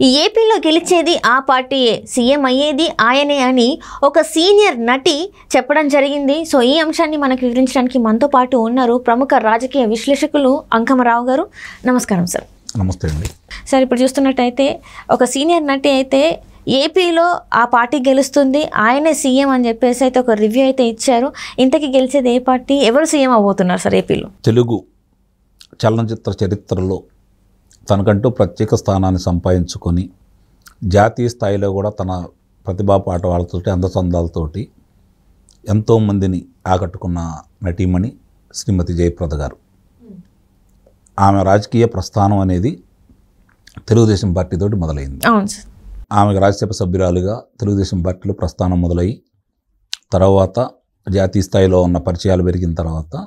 ఈ ఏపీలో గెలిచేది ఆ పార్టీయే, సీఎం అయ్యేది ఆయనే అని ఒక సీనియర్ నటి చెప్పడం జరిగింది. సో ఈ అంశాన్ని మనకు వివరించడానికి మనతో పాటు ఉన్నారు ప్రముఖ రాజకీయ విశ్లేషకులు అంకమరావు గారు. నమస్కారం సార్. నమస్తే అండి. సార్, ఇప్పుడు చూస్తున్నట్టయితే ఒక సీనియర్ నటి అయితే ఏపీలో ఆ పార్టీ గెలుస్తుంది, ఆయనే సీఎం అని చెప్పేసి అయితే ఒక రివ్యూ అయితే ఇచ్చారు. ఇంతకీ గెలిచేది ఏ పార్టీ, ఎవరు సీఎం అవబోతున్నారు సార్ ఏపీలో? తెలుగు చలనచిత్ర చరిత్రలో తనకంటూ ప్రత్యేక స్థానాన్ని సంపాదించుకొని జాతీయ స్థాయిలో కూడా తన ప్రతిభా పాఠవాలతోటి అందచందాలతోటి ఎంతోమందిని ఆకట్టుకున్న నటీమణి శ్రీమతి జయప్రద గారు. ఆమె రాజకీయ ప్రస్థానం అనేది తెలుగుదేశం పార్టీతోటి మొదలైంది. అవును సార్. ఆమెకు రాజ్యసభ సభ్యురాలుగా తెలుగుదేశం పార్టీలో ప్రస్థానం మొదలై తర్వాత జాతీయ స్థాయిలో ఉన్న పరిచయాలు పెరిగిన తర్వాత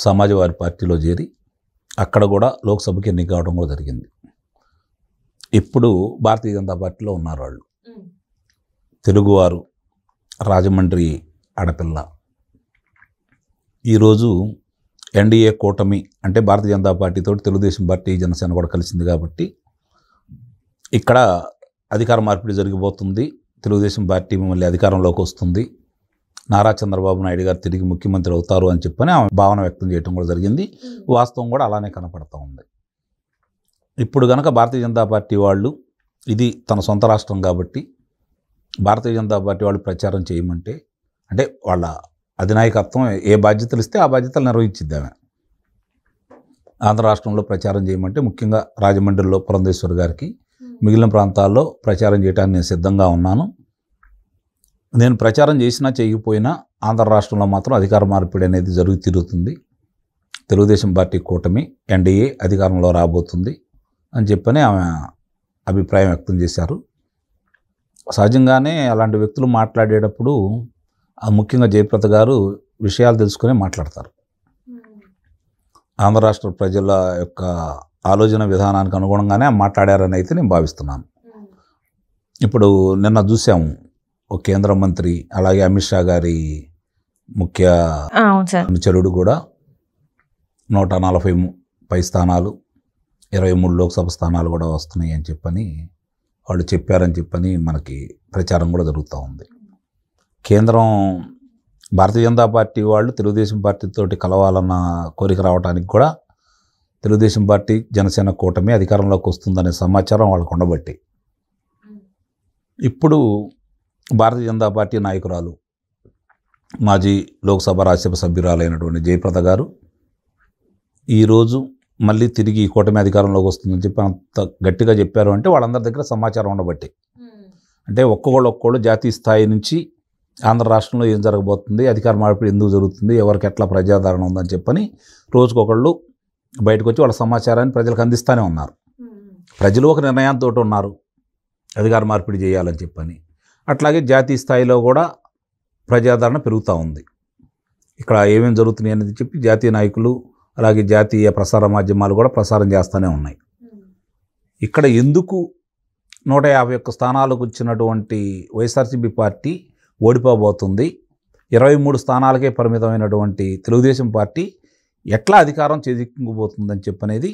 సమాజ్వాదీ పార్టీలో చేరి అక్కడ కూడా లోక్సభకి ఎన్నిక కావడం కూడా జరిగింది. ఇప్పుడు భారతీయ జనతా పార్టీలో ఉన్నారు వాళ్ళు. తెలుగువారు, రాజమండ్రి ఆడపిల్ల. ఈరోజు ఎన్డీఏ కూటమి అంటే భారతీయ జనతా పార్టీతో తెలుగుదేశం పార్టీ, జనసేన కూడా కలిసింది కాబట్టి ఇక్కడ అధికార మార్పిడి జరిగిపోతుంది. తెలుగుదేశం పార్టీ మళ్ళీ అధికారంలోకి వస్తుంది, నారా చంద్రబాబు నాయుడు గారు తిరిగి ముఖ్యమంత్రి అవుతారు అని చెప్పని ఆమె భావన వ్యక్తం చేయడం కూడా జరిగింది. వాస్తవం కూడా అలానే కనపడుతూ ఉంది. ఇప్పుడు కనుక భారతీయ జనతా పార్టీ వాళ్ళు ఇది తన సొంత రాష్ట్రం కాబట్టి భారతీయ జనతా పార్టీ వాళ్ళు ప్రచారం చేయమంటే, అంటే వాళ్ళ అధినాయకత్వం ఏ బాధ్యతలు ఇస్తే ఆ బాధ్యతలు నిర్వహించిద్ది ఆమె. ఆంధ్ర రాష్ట్రంలో ప్రచారం చేయమంటే ముఖ్యంగా రాజమండ్రిలో పురంధేశ్వరి గారికి, మిగిలిన ప్రాంతాల్లో ప్రచారం చేయడానికి నేను సిద్ధంగా ఉన్నాను. నేను ప్రచారం చేసినా చేయకపోయినా ఆంధ్ర రాష్ట్రంలో మాత్రం అధికార మార్పిడి అనేది జరుగు తిరుగుతుంది. తెలుగుదేశం పార్టీ కూటమి ఎన్డీఏ అధికారంలో రాబోతుంది అని చెప్పని ఆమె అభిప్రాయం వ్యక్తం చేశారు. సహజంగానే అలాంటి వ్యక్తులు మాట్లాడేటప్పుడు ముఖ్యంగా జయప్రద గారు విషయాలు తెలుసుకుని మాట్లాడతారు. ఆంధ్ర రాష్ట్ర ప్రజల యొక్క ఆలోచన విధానానికి అనుగుణంగానే మాట్లాడారని అయితే నేను భావిస్తున్నాను. ఇప్పుడు నిన్న చూసాము ఒక కేంద్ర మంత్రి, అలాగే అమిత్ షా గారి ముఖ్య అనుచరుడు కూడా 140 స్థానాలు, 23 లోక్సభ స్థానాలు కూడా వస్తున్నాయి అని చెప్పని వాళ్ళు చెప్పారని చెప్పని మనకి ప్రచారం కూడా జరుగుతూ ఉంది. కేంద్రం భారతీయ జనతా పార్టీ వాళ్ళు తెలుగుదేశం పార్టీతోటి కలవాలన్న కోరిక రావడానికి కూడా తెలుగుదేశం పార్టీ, జనసేన కూటమి అధికారంలోకి వస్తుందనే సమాచారం వాళ్ళకు ఉండబట్టి ఇప్పుడు భారతీయ జనతా పార్టీ నాయకురాలు, మాజీ లోక్సభ రాజ్యసభ సభ్యురాలైనటువంటి జయప్రద గారు ఈరోజు మళ్ళీ తిరిగి ఈ కూటమి అధికారంలోకి వస్తుందని చెప్పి అంత గట్టిగా చెప్పారు అంటే వాళ్ళందరి దగ్గర సమాచారం ఉండబట్టి. అంటే ఒక్కొక్కళ్ళు జాతీయ స్థాయి నుంచి ఆంధ్ర రాష్ట్రంలో ఏం జరగబోతుంది, అధికార మార్పిడి ఎందుకు జరుగుతుంది, ఎవరికి ఎట్లా ప్రజాదరణ ఉందని చెప్పని రోజుకొకళ్ళు బయటకు వచ్చి వాళ్ళ సమాచారాన్ని ప్రజలకు అందిస్తూనే ఉన్నారు. ప్రజలు ఒక నిర్ణయంతో ఉన్నారు అధికార మార్పిడి చేయాలని చెప్పని. అట్లాగే జాతీయ స్థాయిలో కూడా ప్రజాదరణ పెరుగుతూ ఉంది. ఇక్కడ ఏమేమి జరుగుతున్నాయి అనేది చెప్పి జాతీయ నాయకులు, అలాగే జాతీయ ప్రసార మాధ్యమాలు కూడా ప్రసారం చేస్తూనే ఉన్నాయి. ఇక్కడ ఎందుకు 151 స్థానాలకు వచ్చినటువంటి వైఎస్ఆర్సీపీ పార్టీ ఓడిపోబోతుంది, 23 స్థానాలకే పరిమితమైనటువంటి తెలుగుదేశం పార్టీ ఎట్లా అధికారం చేజిక్కిపోతుందని చెప్పనేది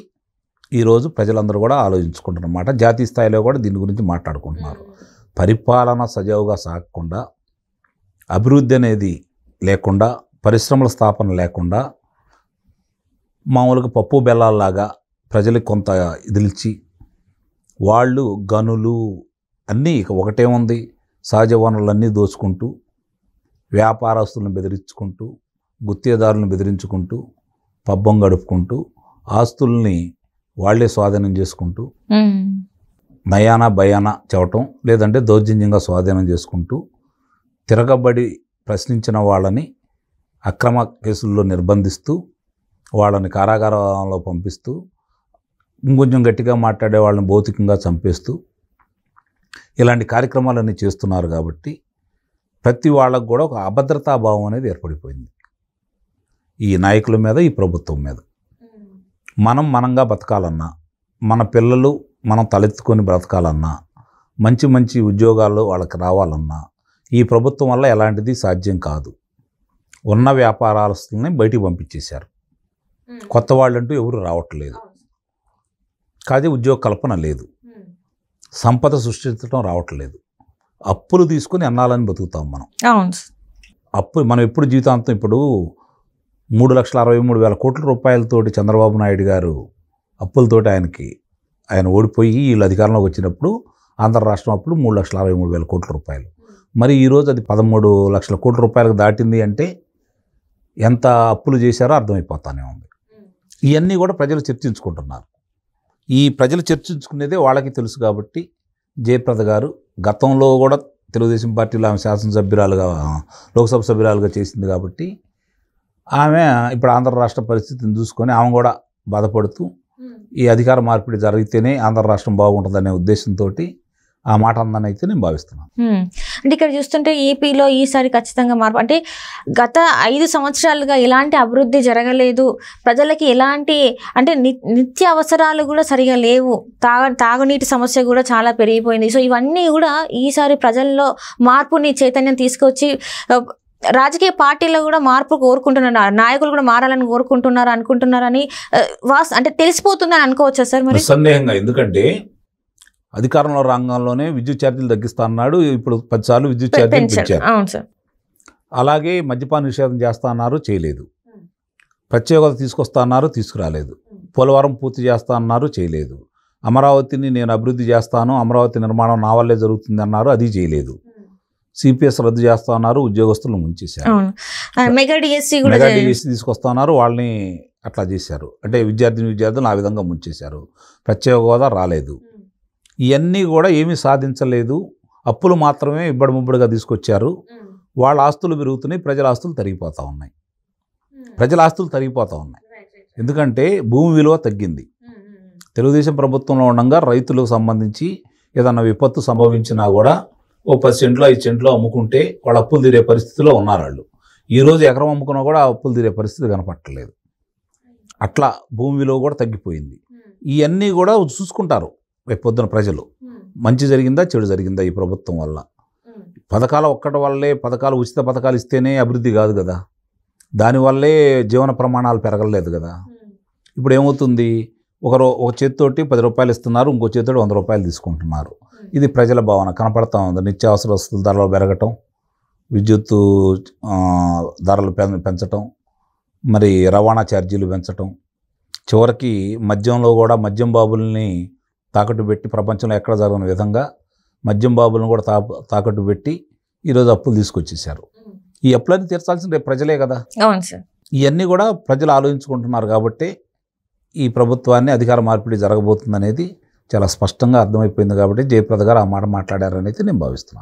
ఈరోజు ప్రజలందరూ కూడా ఆలోచించుకుంటున్నమాట. జాతీయ స్థాయిలో కూడా దీని గురించి మాట్లాడుకుంటున్నారు. పరిపాలన సజావుగా సాగకుండా, అభివృద్ధి అనేది లేకుండా, పరిశ్రమల స్థాపన లేకుండా, మామూలుగా పప్పు బెల్లాల్లాగా ప్రజలకు కొంత ఇదిల్చి వాళ్ళు గనులు అన్నీ ఇక ఒకటే ఉంది, సహజ వనరులన్నీ దోచుకుంటూ, వ్యాపారస్తులను బెదిరించుకుంటూ, గుత్తేదారులను బెదిరించుకుంటూ, పబ్బం గడుపుకుంటూ, ఆస్తుల్ని వాళ్లే స్వాధీనం చేసుకుంటూ, నయానా భయానా చెప్పటం, లేదంటే దౌర్జన్యంగా స్వాధీనం చేసుకుంటూ, తిరగబడి ప్రశ్నించిన వాళ్ళని అక్రమ కేసుల్లో నిర్బంధిస్తూ, వాళ్ళని కారాగారంలో పంపిస్తూ, ఇంకొంచెం గట్టిగా మాట్లాడే వాళ్ళని భౌతికంగా చంపేస్తూ ఇలాంటి కార్యక్రమాలన్నీ చేస్తున్నారు. కాబట్టి ప్రతి వాళ్ళకు కూడా ఒక అభద్రతాభావం అనేది ఏర్పడిపోయింది ఈ నాయకుల మీద, ఈ ప్రభుత్వం మీద. మనంగా బతకాలన్నా, మన పిల్లలు మనం తలెత్తుకొని బ్రతకాలన్నా, మంచి మంచి ఉద్యోగాలు వాళ్ళకి రావాలన్నా ఈ ప్రభుత్వం వల్ల ఎలాంటిది సాధ్యం కాదు. ఉన్న వ్యాపారాలని బయటికి పంపించేశారు. కొత్త వాళ్ళంటూ ఎవరు రావట్లేదు. కాదే ఉద్యోగ కల్పన లేదు. సంపద సృష్టించడం రావట్లేదు. అప్పులు తీసుకొని అన్నాలని బతుకుతాం మనం. అవును. అప్పు మనం ఎప్పుడు జీవితాంతం ఇప్పుడు 3,63,000 కోట్ల రూపాయలతోటి చంద్రబాబు నాయుడు గారు అప్పులతోటి ఆయన ఓడిపోయి వీళ్ళు అధికారంలోకి వచ్చినప్పుడు ఆంధ్ర రాష్ట్రం అప్పుడు 3,63,000 కోట్ల రూపాయలు. మరి ఈరోజు అది 13 లక్షల కోట్ల రూపాయలకు దాటింది అంటే ఎంత అప్పులు చేశారో అర్థమైపోతానే ఉంది. ఇవన్నీ కూడా ప్రజలు చర్చించుకుంటున్నారు. ఈ ప్రజలు చర్చించుకునేదే వాళ్ళకి తెలుసు కాబట్టి జయప్రద గారు గతంలో కూడా తెలుగుదేశం పార్టీలో ఆమె శాసనసభ్యురాలుగా లోక్సభ సభ్యురాలుగా చేసింది కాబట్టి ఆమె ఇప్పుడు ఆంధ్ర రాష్ట్ర పరిస్థితిని చూసుకొని ఆమె కూడా బాధపడుతూ ఈ అధికార మార్పిడి జరిగితేనే ఆంధ్ర రాష్ట్రం బాగుంటుందనే ఉద్దేశంతో ఆ మాట అందని అయితే నేను భావిస్తున్నాను. అంటే ఇక్కడ చూస్తుంటే ఏపీలో ఈసారి ఖచ్చితంగా మార్పు, అంటే గత 5 సంవత్సరాలుగా ఎలాంటి అభివృద్ధి జరగలేదు, ప్రజలకి ఎలాంటి అంటే నిత్య అవసరాలు కూడా సరిగా లేవు, తాగునీటి సమస్య కూడా చాలా పెరిగిపోయింది. సో ఇవన్నీ కూడా ఈసారి ప్రజల్లో మార్పుని చైతన్యం తీసుకొచ్చి రాజకీయ పార్టీలో కూడా మార్పు కోరుకుంటున్నారు, నాయకులు కూడా మారాలని అనుకుంటున్నారని అంటే తెలిసిపోతుందని అనుకోవచ్చా సార్? మరి సందేహంగా, ఎందుకంటే అధికారంలో రంగంలోనే విద్యుత్ ఛార్జీలు తగ్గిస్తా అన్నాడు, ఇప్పుడు 10 సార్లు విద్యుత్ ఛార్జీలు పెంచారు. అవును సార్. అలాగే మద్యపాన నిషేధం చేస్తా అన్నారు, చేయలేదు. ప్రత్యేకత తీసుకొస్తా అన్నారు, తీసుకురాలేదు. పోలవరం పూర్తి చేస్తా అన్నారు, చేయలేదు. అమరావతిని నేను అభివృద్ధి చేస్తాను, అమరావతి నిర్మాణం నా వల్లే జరుగుతుంది అన్నారు, అది చేయలేదు. సిపిఎస్ రద్దు చేస్తా అన్నారు, ఉద్యోగస్తులను ముంచేశారు. మెగా డిఎస్సి తీసుకొస్తా ఉన్నారు, వాళ్ళని అట్లా చేశారు. అంటే విద్యార్థులను ఆ విధంగా ముంచేశారు. ప్రత్యేక హోదా రాలేదు. ఇవన్నీ కూడా ఏమీ సాధించలేదు. అప్పులు మాత్రమే ఇబ్బడి ముబ్బడిగా తీసుకొచ్చారు. వాళ్ళ ఆస్తులు పెరుగుతున్నాయి, ప్రజల ఆస్తులు తరిగిపోతూ ఉన్నాయి. ఎందుకంటే భూమి విలువ తగ్గింది. తెలుగుదేశం ప్రభుత్వంలో ఉండగా రైతులకు సంబంధించి ఏదన్నా విపత్తు సంభవించినా కూడా 10 సెంట్లో 5 సెంట్లో అమ్ముకుంటే వాళ్ళు అప్పులు తీరే పరిస్థితిలో ఉన్నారు. వాళ్ళు ఈరోజు ఎకరం అమ్ముకున్నా కూడా అప్పులు తీరే పరిస్థితి కనపట్టలేదు. అట్లా భూమి విలువ కూడా తగ్గిపోయింది. ఇవన్నీ కూడా చూసుకుంటారు రేపు పొద్దున ప్రజలు. మంచి జరిగిందా చెడు జరిగిందా ఈ ప్రభుత్వం వల్ల. పథకాలు ఒక్కటి వల్లే, ఉచిత పథకాలు ఇస్తేనే అభివృద్ధి కాదు కదా, దానివల్లే జీవన ప్రమాణాలు పెరగలేదు కదా. ఇప్పుడు ఏమవుతుంది, ఒక చేతితోటి 10 రూపాయలు ఇస్తున్నారు, ఇంకో చేతితోటి 100 రూపాయలు తీసుకుంటున్నారు. ఇది ప్రజల భావన కనపడతా ఉంది. నిత్యావసర వస్తువుల ధరలు పెరగటం, విద్యుత్తు ధరలు పెంచటం, మరి రవాణా ఛార్జీలు పెంచటం, చివరికి మద్యంలో కూడా మద్యం బాబుల్ని తాకట్టు పెట్టి ప్రపంచంలో ఎక్కడ జరగని విధంగా మద్యం బాబులను కూడా తాకట్టు పెట్టి ఈరోజు అప్పులు తీసుకొచ్చేసారు. ఈ అప్పులన్నీ తీర్చాల్సిన రేపు ప్రజలే కదా. ఇవన్నీ కూడా ప్రజలు ఆలోచించుకుంటున్నారు కాబట్టి ఈ ప్రభుత్వాన్ని అధికార మార్పిడి జరగబోతుందనేది చాలా స్పష్టంగా అర్థమైపోయింది. కాబట్టి జయప్రద గారు ఆ మాట మాట్లాడారని అయితే నేను భావిస్తున్నాను.